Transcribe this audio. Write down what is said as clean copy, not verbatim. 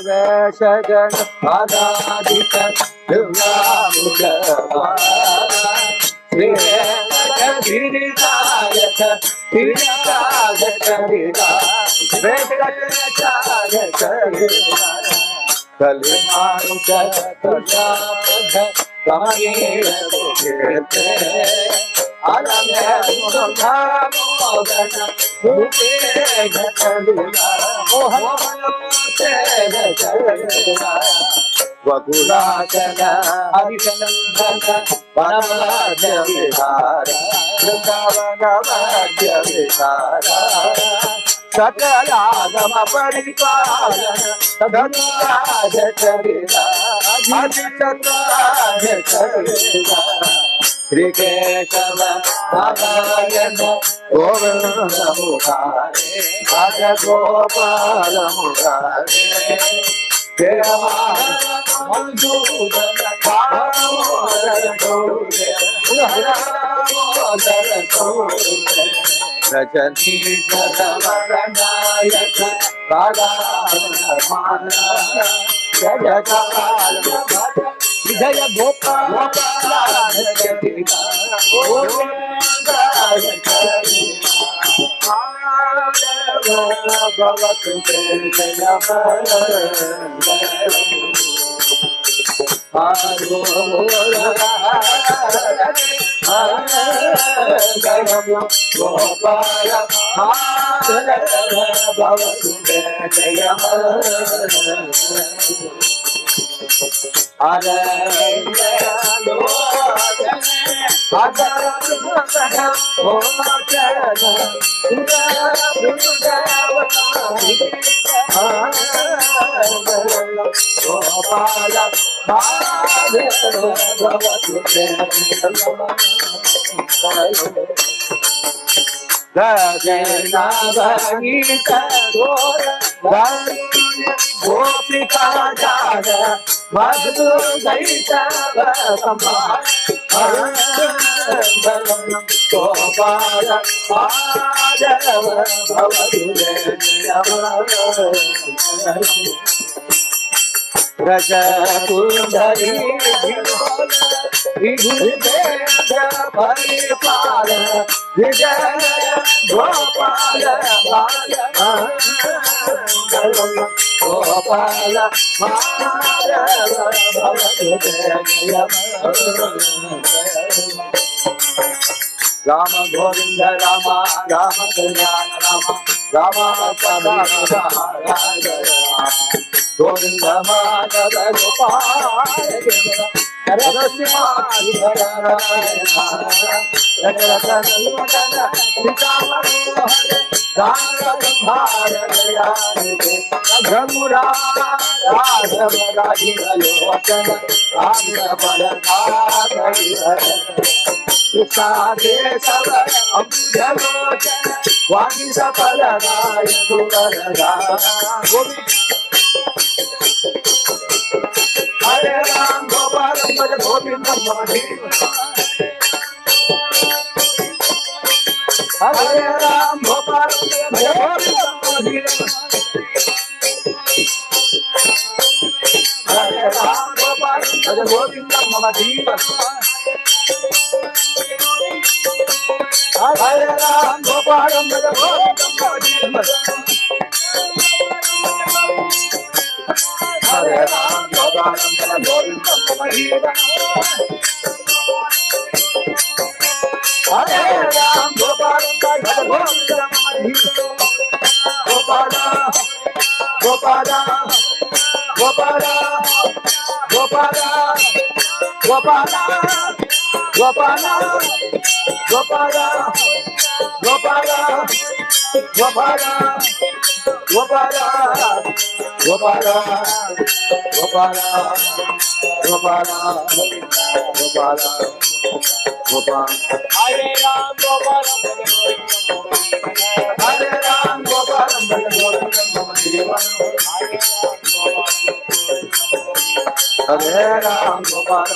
सगन आराधित गिरिनायक कलिमानु वकुलाचन हरिचंदन वनमध्य विहार वृंदावन मध्य विहार सकलागम परिपालन धनुराज चरिता अजितराज चरिता श्री केशव नारायण गोविंद मुरारे भज गोपाल मुरारे रजनी नायक विजय गोपाल गोपिका जाग मधु गोपाल माधव रज कुंडली परिपाल विजय गोपाल गोपाल राम गोविंद राम राम कल्याण राम राम पदा गोविंद माधव गोपाल वाणी सफल हरे राम गोपाल गोविंद हरे राम गोपाल हरे राम गोपाल गोविंद मम जीव हरे राम गोपाल गोविंद हरे राम गोपाल गोविंद हरे राम गोपाल गोविंद गोपाल गोपाल गोपाल गोपाल गोपाल गोपाल गोपाल गोपाल गोपाल गोपाल गोपाल गोपाल गोपाल गोपाल गोपाल हरे राम गोपाल हरे राम गोपाल हरे राम गोपाल